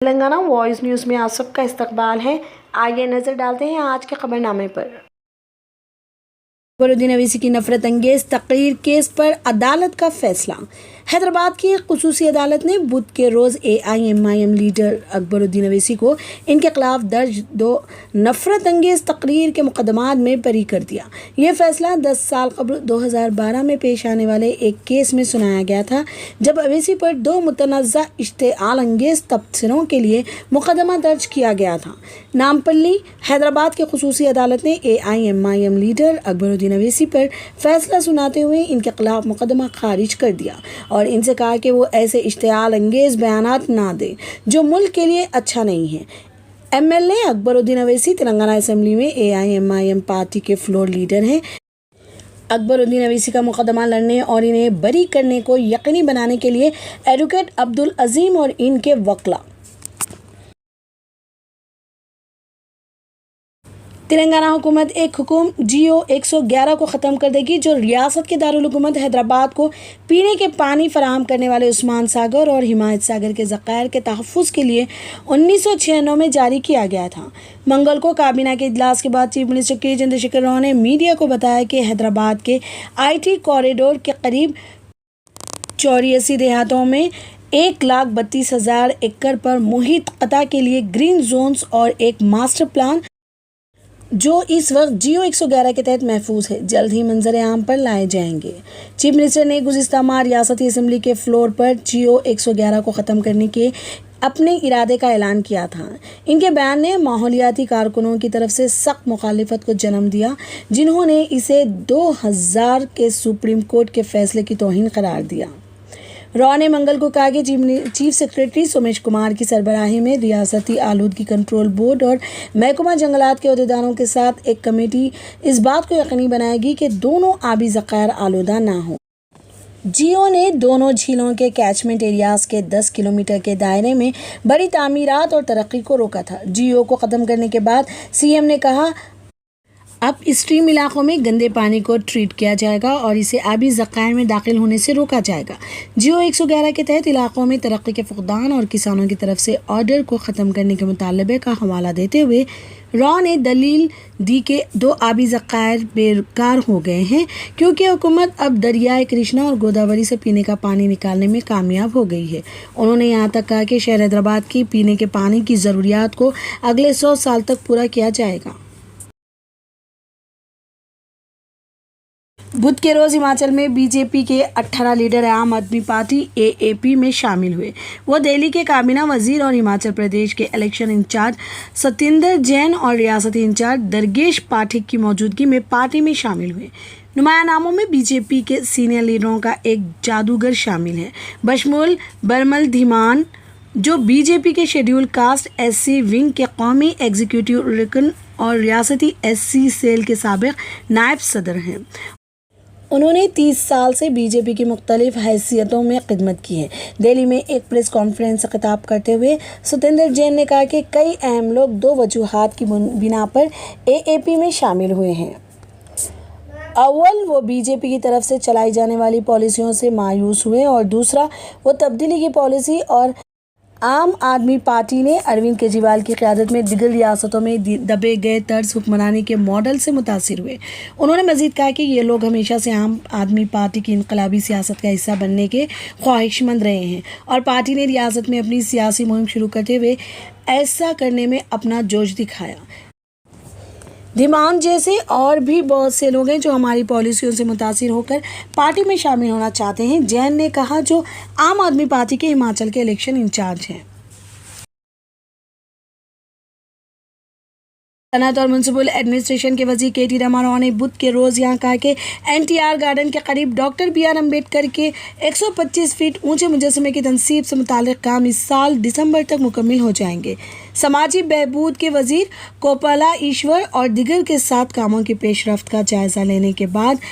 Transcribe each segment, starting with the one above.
Telangana voice news میں آپ سب کا استقبال ہے۔ آئیے نظر ڈالتے ہیں آج کے خبر نامے پر۔ اکبر الدین اویسی کی نفرت انگیز تقریر کیس پر عدالت کا فیصلہ۔ حیدرآباد کی خصوصی عدالت نے بدھ کے روز AIMIM لیڈر اکبر الدین اویسی کو ان کے خلاف درج 2 نفرت انگیز تقریر کے مقدمات میں بری کر دیا۔ یہ فیصلہ 10 سال قبل 2012 میں پیش آنے والے ایک کیس میں سنایا گیا تھا، جب اویسی پر 2 متنازع اشتعال انگیز تبصروں کے لیے مقدمہ درج کیا گیا تھا۔ نامپلی حیدرآباد کی خصوصی عدالت نے AIMIM لیڈر اکبر الدین اویسی پر فیصلہ سناتے ہوئے ان کے خلاف مقدمہ خارج کر دیا اور ان سے کہا کہ وہ ایسے اشتعال انگیز بیانات نہ دیں جو ملک کے لیے اچھا نہیں ہے۔ MLA اکبر الدین اویسی تلنگانہ اسمبلی میں AIMIM پارٹی کے فلور لیڈر ہیں۔ اکبر الدین اویسی کا مقدمہ لڑنے اور انہیں بری کرنے کو یقینی بنانے کے لیے ایڈوکیٹ عبدالعظیم اور ان کے وکلاء تلنگانہ حکومت ایک حکم GO 111 کو ختم کر دے گی، جو ریاست کے دارالحکومت حیدرآباد کو پینے کے پانی فراہم کرنے والے عثمان ساگر اور حمایت ساگر کے ذخائر کے تحفظ کے لیے 1996 میں جاری کیا گیا تھا۔ منگل کو کابینہ کے اجلاس کے بعد چیف منسٹر کے چندرشیکھر راؤ نے میڈیا کو بتایا کہ حیدرآباد کے IT کوریڈور کے قریب 84 دیہاتوں میں 1,32,000 ایکڑ پر محیط قطع کے لیے گرین زونز اور ایک ماسٹر پلان جو اس وقت GO 111 کے تحت محفوظ ہے، جلد ہی منظر عام پر لائے جائیں گے۔ چیف منسٹر نے گزشتہ ماہ ریاستی اسمبلی کے فلور پر GO 111 کو ختم کرنے کے اپنے ارادے کا اعلان کیا تھا۔ ان کے بیان نے ماحولیاتی کارکنوں کی طرف سے سخت مخالفت کو جنم دیا، جنہوں نے اسے 2000 کے سپریم کورٹ کے فیصلے کی توہین قرار دیا۔ راؤ نے منگل کو کہا کہ چیف سیکرٹری سومیش کمار کی سربراہی میں ریاستی آلودگی کنٹرول بورڈ اور محکمہ جنگلات کے عہدیداروں کے ساتھ ایک کمیٹی اس بات کو یقینی بنائے گی کہ دونوں آبی ذخائر آلودہ نہ ہوں۔ GO نے دونوں جھیلوں کے کیچمنٹ ایریاز کے 10 کلومیٹر کے دائرے میں بڑی تعمیرات اور ترقی کو روکا تھا۔ GO کو ختم کرنے کے بعد CM نے کہا اب اسٹریم علاقوں میں گندے پانی کو ٹریٹ کیا جائے گا اور اسے آبی ذخائر میں داخل ہونے سے روکا جائے گا۔ GO 111 کے تحت علاقوں میں ترقی کے فقدان اور کسانوں کی طرف سے آرڈر کو ختم کرنے کے مطالبے کا حوالہ دیتے ہوئے راؤ نے دلیل دی کہ 2 آبی ذخائر بیکار ہو گئے ہیں کیونکہ حکومت اب دریائے کرشنا اور گوداوری سے پینے کا پانی نکالنے میں کامیاب ہو گئی ہے۔ انہوں نے یہاں تک کہا کہ شہر حیدرآباد کی پینے کے پانی کی ضروریات کو اگلے 100 سال تک پورا کیا جائے گا۔ بدھ کے روز ہماچل میں BJP کے 18 لیڈر عام آدمی پارٹی AAP میں شامل ہوئے۔ وہ دہلی کے کابینہ وزیر اور ہماچل پردیش کے الیکشن انچارج ستیندر جین اور ریاستی انچارج درگیش پاٹھک کی موجودگی میں پارٹی میں شامل ہوئے۔ نمایاں ناموں میں BJP کے سینئر لیڈروں کا ایک جادوگر شامل ہے، بشمول برمل دھیمان، جو BJP کے شیڈیول کاسٹ SC ونگ کے قومی ایگزیکٹو رکن اور ریاستی SC سیل کے سابق نائب صدر ہیں۔ انہوں نے 30 سال سے BJP کی مختلف حیثیتوں میں خدمت کی ہے۔ دہلی میں ایک پریس کانفرنس سے خطاب کرتے ہوئے ستیندر جین نے کہا کہ کئی اہم لوگ 2 وجوہات کی بنا پر AAP میں شامل ہوئے ہیں۔ اول، وہ BJP کی طرف سے چلائی جانے والی پالیسیوں سے مایوس ہوئے اور دوسرا، وہ تبدیلی کی پالیسی اور عام آدمی پارٹی نے اروند کیجریوال کی قیادت میں دیگر ریاستوں میں دبے گئے طرز حکمرانی کے ماڈل سے متاثر ہوئے۔ انہوں نے مزید کہا کہ یہ لوگ ہمیشہ سے عام آدمی پارٹی کی انقلابی سیاست کا حصہ بننے کے خواہشمند رہے ہیں اور پارٹی نے ریاست میں اپنی سیاسی مہم شروع کرتے ہوئے ایسا کرنے میں اپنا جوش دکھایا۔ دھیمان جیسے اور بھی بہت سے لوگ ہیں جو ہماری پالیسیوں سے متاثر ہو کر پارٹی میں شامل ہونا چاہتے ہیں، جین نے کہا، جو عام آدمی پارٹی کے ہماچل کے الیکشن انچارج ہیں۔ صنعت اور میونسپل ایڈمنسٹریشن کے وزیر KT راما راؤ نے بدھ کے روز یہاں کہا کہ NTR گارڈن کے قریب ڈاکٹر BR امبیڈکر کے 125 فٹ اونچے مجسمے کی تنصیب سے متعلق کام اس سال دسمبر تک مکمل ہو جائیں گے۔ سماجی بہبود کے وزیر کوپالا ایشور اور دیگر کے ساتھ کاموں کی پیش رفت کا جائزہ لینے کے بعد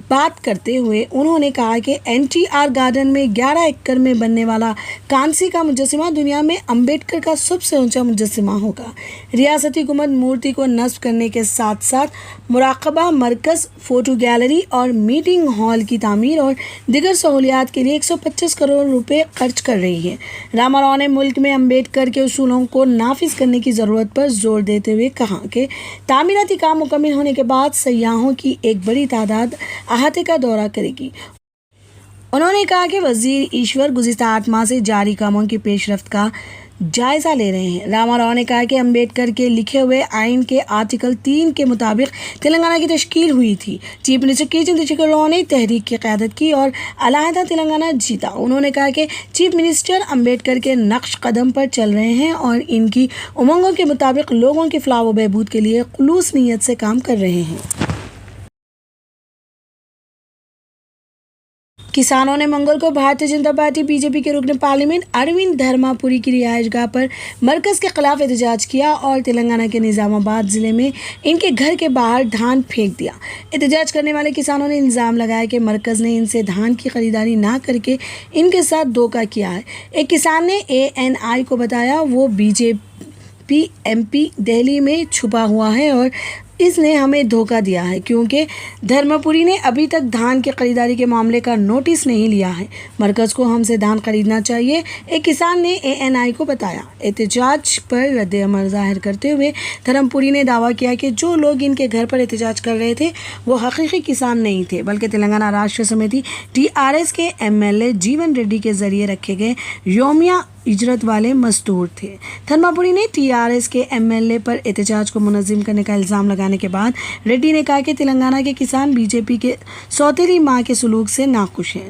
بات کرتے ہوئے انہوں نے کہا کہ NTR گارڈن میں 11 ایکڑ میں بننے والا کانسی کا مجسمہ دنیا میں امبیڈکر کا سب سے اونچا مجسمہ ہوگا۔ ریاستی حکومت مورتی کو نصب کرنے کے ساتھ ساتھ مراقبہ مرکز، فوٹو گیلری اور میٹنگ ہال کی تعمیر اور دیگر سہولیات کے لیے 125 کروڑ روپے خرچ کر رہی ہے۔ راما راؤ نے ملک میں امبیڈکر کے اصولوں کو نافذ کرنے کی ضرورت پر زور دیتے ہوئے کہا کہ تعمیراتی کام مکمل ہونے کے بعد سیاحوں کی ایک بڑی تعداد احاطے کا دورہ کرے گی۔ انہوں نے کہا کہ وزیر ایشور گزشتہ 8 ماہ سے جاری کاموں کی پیش رفت کا جائزہ لے رہے ہیں۔ راما راؤ نے کہا کہ امبیڈکر کے لکھے ہوئے آئین کے آرٹیکل 3 کے مطابق تلنگانہ کی تشکیل ہوئی تھی۔ چیف منسٹر کے چندرشیکھر راؤ نے تحریک کی قیادت کی اور علیحدہ تلنگانہ جیتا۔ انہوں نے کہا کہ چیف منسٹر امبیڈکر کے نقش قدم پر چل رہے ہیں اور ان کی امنگوں کے مطابق لوگوں کی فلاح و بہبود کے لیے خلوص نیت سے کام کر رہے ہیں۔ کسانوں نے منگل کو Bharatiya Janata party B J پی کے رکن پارلیمنٹ اروند دھرما پوری کی رہائش گاہ پر مرکز کے خلاف احتجاج کیا اور تلنگانہ کے نظام آباد ضلع میں ان کے گھر کے باہر دھان پھینک دیا۔ احتجاج کرنے والے کسانوں نے الزام لگایا کہ مرکز نے ان سے دھان کی خریداری نہ کر کے ان کے ساتھ دھوکہ کیا ہے۔ ایک کسان نے ANI کو بتایا وہ بی جے پی MP دہلی میں چھپا ہوا ہے اور اس نے ہمیں دھوکہ دیا ہے کیونکہ دھرما پوری نے ابھی تک دھان کی خریداری کے معاملے کا نوٹس نہیں لیا ہے۔ مرکز کو ہم سے دھان خریدنا چاہیے، ایک کسان نے ANI کو بتایا۔ احتجاج پر رد عمل ظاہر کرتے ہوئے دھرما پوری نے دعویٰ کیا کہ جو لوگ ان کے گھر پر احتجاج کر رہے تھے وہ حقیقی کسان نہیں تھے بلکہ تلنگانہ راشٹر سمیتی TRS کے MLA جیون ریڈی کے ذریعے رکھے گئے یومیہ اجرت والے مزدور تھے۔ دھرما پوری نے TRS کے MLA پر احتجاج کو منظم کرنے کا الزام لگانے کے بعد ریڈی نے کہا کہ تلنگانہ کے کسان بی جے پی کے سوتیلی ماں کے سلوک سے ناخوش ہیں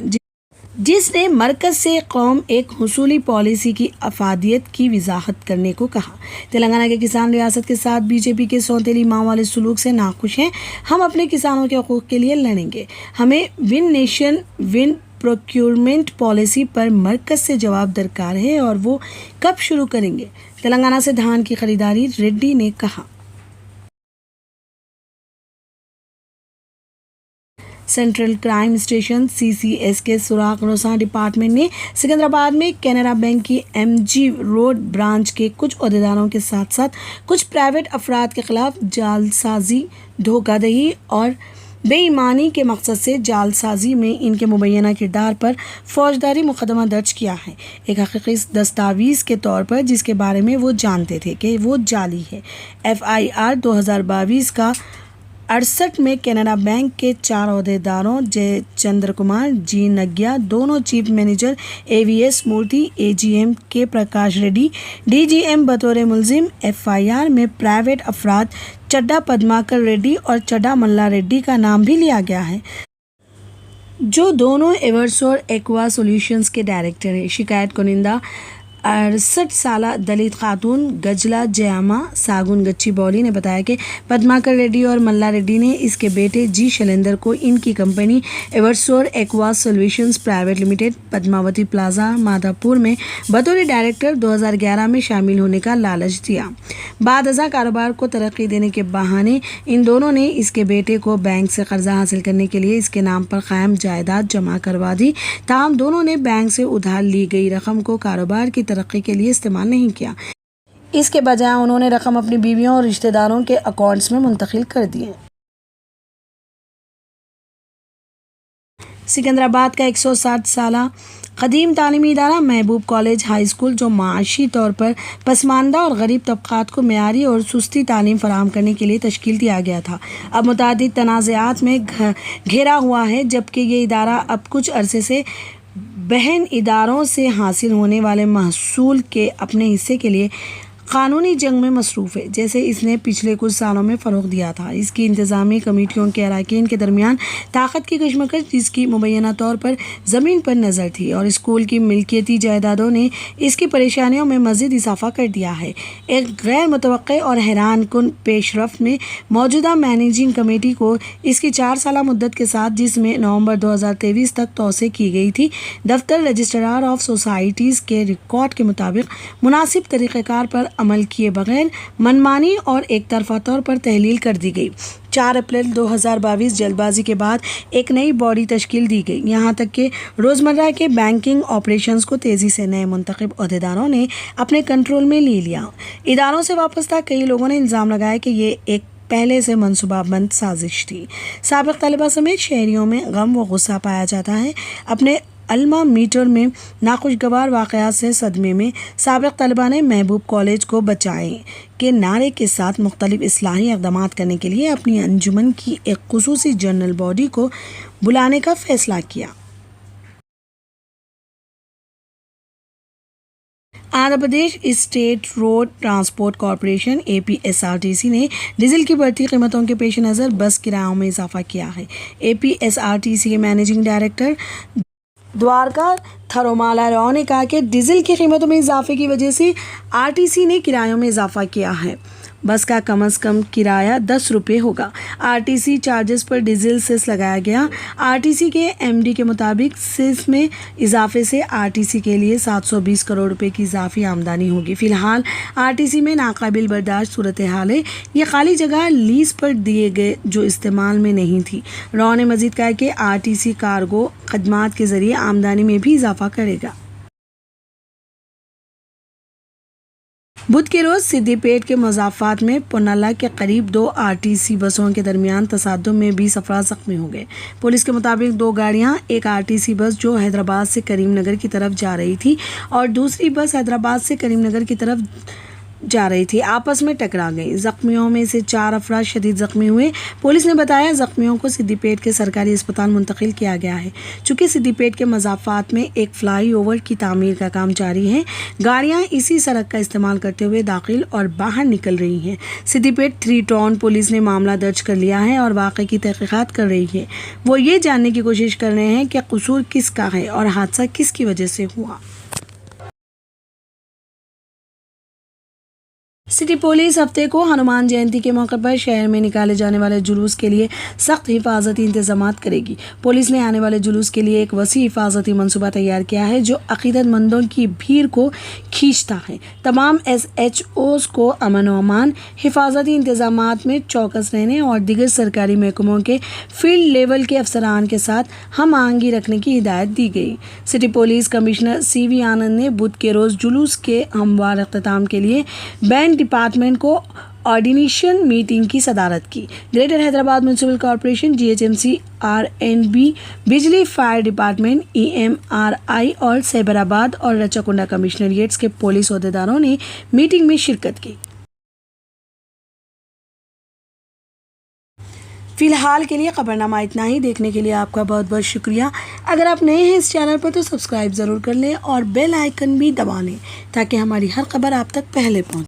جس نے مرکز سے قوم ایک حصولی پالیسی کی افادیت کی وضاحت کرنے کو کہا۔ تلنگانہ کے کسان ریاست کے ساتھ بی جے پی کے سوتیلی ماں والے سلوک سے ناخوش ہیں۔ ہم اپنے کسانوں کے حقوق کے لیے لڑیں گے۔ ہمیں one nation one procurement policy پر مرکز سے جواب درکار ہے اور وہ کب شروع کریں گے؟ تلنگانہ سے دھان کی خریداری، ریڈی نے کہا۔ سینٹرل کرائم اسٹیشن CCS کے سراغ رساں ڈپارٹمنٹ نے سکندرآباد میں کینرا بینک کی MG روڈ برانچ کے کچھ عہدیداروں کے ساتھ ساتھ کچھ پرائیویٹ افراد کے خلاف جعلسازی، دھوکہ دہی اور بے ایمانی کے مقصد سے جعل سازی میں ان کے مبینہ کردار پر فوجداری مقدمہ درج کیا ہے، ایک حقیقی دستاویز کے طور پر جس کے بارے میں وہ جانتے تھے کہ وہ جعلی ہے۔ FIR 2022 کا 68 میں کینرا بینک کے 4 عہدیداروں جے چندر کمار، جی نگیا، دونوں چیف مینیجر AVS مورتی، AGM کے پرکاش ریڈی، DGM بطور ملزم۔ FIR میں پرائیویٹ افراد چڈا پدماکر ریڈی اور چڈا ملا ریڈی کا نام بھی لیا گیا ہے جو دونوں ایورسور ایکوا سولوشنز کے ڈائریکٹر ہیں۔ شکایت کنندہ 68 سالہ دلت خاتون گجلا جیاما ساگن گچی بولی نے بتایا کہ پدماکر ریڈی اور ملا ریڈی نے اس کے بیٹے جی شیلیندر کو ان کی company Eversure Aqua Solutions Private Limited Padmavati Plaza Madhapur میں بطور ڈائریکٹر 2011 میں شامل ہونے کا لالچ دیا۔ بعد ازاں کاروبار کو ترقی دینے کے بہانے ان دونوں نے اس کے بیٹے کو بینک سے قرضہ حاصل کرنے کے لیے اس کے نام پر قائم جائیداد جمع کروا دی، تاہم دونوں نے بینک سے ادھار لی گئی رقم کو کاروبار کی ترقی کے لیے استعمال نہیں کیا۔ اس کے بجائے انہوں نے رقم اپنی بیویوں اور رشتہ داروں کے اکاؤنٹس میں منتقل کر دی۔ سکندرآباد کا 160 سالہ قدیم تعلیمی ادارہ محبوب کالج ہائی اسکول جو معاشی طور پر پسماندہ اور غریب طبقات کو معیاری اور سستی تعلیم فراہم کرنے کے لیے تشکیل دیا گیا تھا، اب متعدد تنازعات میں گھرا ہوا ہے، جبکہ یہ ادارہ اب کچھ عرصے سے بہن اداروں سے حاصل ہونے والے محصول کے اپنے حصے کے لیے قانونی جنگ میں مصروف ہے، جیسے اس نے پچھلے کچھ سالوں میں فروغ دیا تھا۔ اس کی انتظامی کمیٹیوں کے اراکین کے درمیان طاقت کی کشمکش، جس کی مبینہ طور پر زمین پر نظر تھی، اور اسکول کی ملکیتی جائیدادوں نے اس کی پریشانیوں میں مزید اضافہ کر دیا ہے۔ ایک غیر متوقع اور حیران کن پیش رفت میں موجودہ مینیجنگ کمیٹی کو اس کی 4 سالہ مدت کے ساتھ، جس میں نومبر 2023 تک توسیع کی گئی تھی، دفتر رجسٹرار آف سوسائٹیز کے ریکارڈ کے مطابق مناسب طریقہ کار پر عمل کیے بغیر منمانی اور ایک طرفہ طور پر تحلیل کر دی گئی۔ 4 اپریل 2022 جلد بازی کے بعد ایک نئی باڈی تشکیل دی گئی، یہاں تک کہ روزمرہ کے بینکنگ آپریشنز کو تیزی سے نئے منتخب عہدیداروں نے اپنے کنٹرول میں لے لیا۔ اداروں سے وابستہ کئی لوگوں نے الزام لگایا کہ یہ ایک پہلے سے منصوبہ بند سازش تھی۔ سابق طلبہ سمیت شہریوں میں غم و غصہ پایا جاتا ہے۔ اپنے الما میٹر میں ناخوشگوار واقعات سے صدمے میں سابق طلبہ نے محبوب کالج کو بچائیں کے نعرے کے ساتھ مختلف اصلاحی اقدامات کرنے کے لیے اپنی انجمن کی ایک خصوصی جنرل باڈی کو بلانے کا فیصلہ کیا۔ Andhra Pradesh state road transport corporation APSRTC نے ڈیزل کی بڑھتی قیمتوں کے پیش نظر بس کرایوں میں اضافہ کیا ہے۔ APSRTC کے مینیجنگ ڈائریکٹر دوارکا تھرومالا راؤ نے کہا کہ ڈیزل کی قیمتوں میں اضافے کی وجہ سے RTC نے کرایوں میں اضافہ کیا ہے۔ بس کا کم از کم کرایہ 10 روپے ہوگا۔ RTC چارجز پر ڈیزل سیس لگایا گیا۔ RTC کے MD کے مطابق سیس میں اضافے سے RTC کے لیے 720 کروڑ روپے کی اضافی آمدنی ہوگی۔ فی الحال RTC میں ناقابل برداشت صورتحال ہے۔ یہ خالی جگہ لیز پر دیے گئے جو استعمال میں نہیں تھی۔ راؤ نے مزید کہا کہ RTC کارگو خدمات کے ذریعے آمدنی میں بھی اضافہ کرے گا۔ بدھ کے روز سدی پیٹ کے مضافات میں پونالہ کے قریب 2 RTC بسوں کے درمیان تصادم میں 20 افراد زخمی ہو گئے۔ پولیس کے مطابق 2 گاڑیاں، ایک RTC بس جو حیدرآباد سے کریم نگر کی طرف جا رہی تھی اور دوسری بس حیدرآباد سے کریم نگر کی طرف جا رہی تھی، آپس میں ٹکرا گئی۔ زخمیوں میں سے 4 افراد شدید زخمی ہوئے۔ پولیس نے بتایا زخمیوں کو سدی پیٹ کے سرکاری اسپتال منتقل کیا گیا ہے۔ چونکہ سدی پیٹ کے مضافات میں ایک فلائی اوور کی تعمیر کا کام جاری ہے، گاڑیاں اسی سڑک کا استعمال کرتے ہوئے داخل اور باہر نکل رہی ہیں۔ سدی پیٹ 3 ٹاؤن پولیس نے معاملہ درج کر لیا ہے اور واقعے کی تحقیقات کر رہی ہے۔ وہ یہ جاننے کی کوشش کر رہے ہیں کہ قصور کس کا ہے اور حادثہ کس کی وجہ سے ہوا۔ سٹی پولیس ہفتے کو ہنومان جینتی کے موقع پر شہر میں نکالے جانے والے جلوس کے لیے سخت حفاظتی انتظامات کرے گی۔ پولیس نے آنے والے جلوس کے لیے ایک وسیع حفاظتی منصوبہ تیار کیا ہے جو عقیدت مندوں کی بھیڑ کو کھینچتا ہے۔ تمام SHOs کو امن و امان، حفاظتی انتظامات میں چوکس رہنے اور دیگر سرکاری محکموں کے فیلڈ لیول کے افسران کے ساتھ ہم آہنگی رکھنے کی ہدایت دی گئی۔ سٹی پولیس کمشنر CV آنند نے بدھ کے روز جلوس کے ہموار اختتام کے لیے بینڈ ڈپارٹمنٹ کو آرڈینیشن میٹنگ کی صدارت کی۔ Greater Hyderabad municipal corporation, GHMC، RNB، بجلی، فائر ڈپارٹمنٹ، EMRI اور سیبرآباد اور رچاکنڈا کمشنریٹس کے پولیس عہدیداروں نے میٹنگ میں شرکت کی۔ فی الحال کے لیے خبرنامہ اتنا ہی۔ دیکھنے کے لیے آپ کا بہت بہت شکریہ۔ اگر آپ نئے ہیں اس چینل پر تو سبسکرائب ضرور کر لیں اور بیل آئیکن بھی دبا لیں تاکہ ہماری ہر خبر آپ تک پہلے پہنچے۔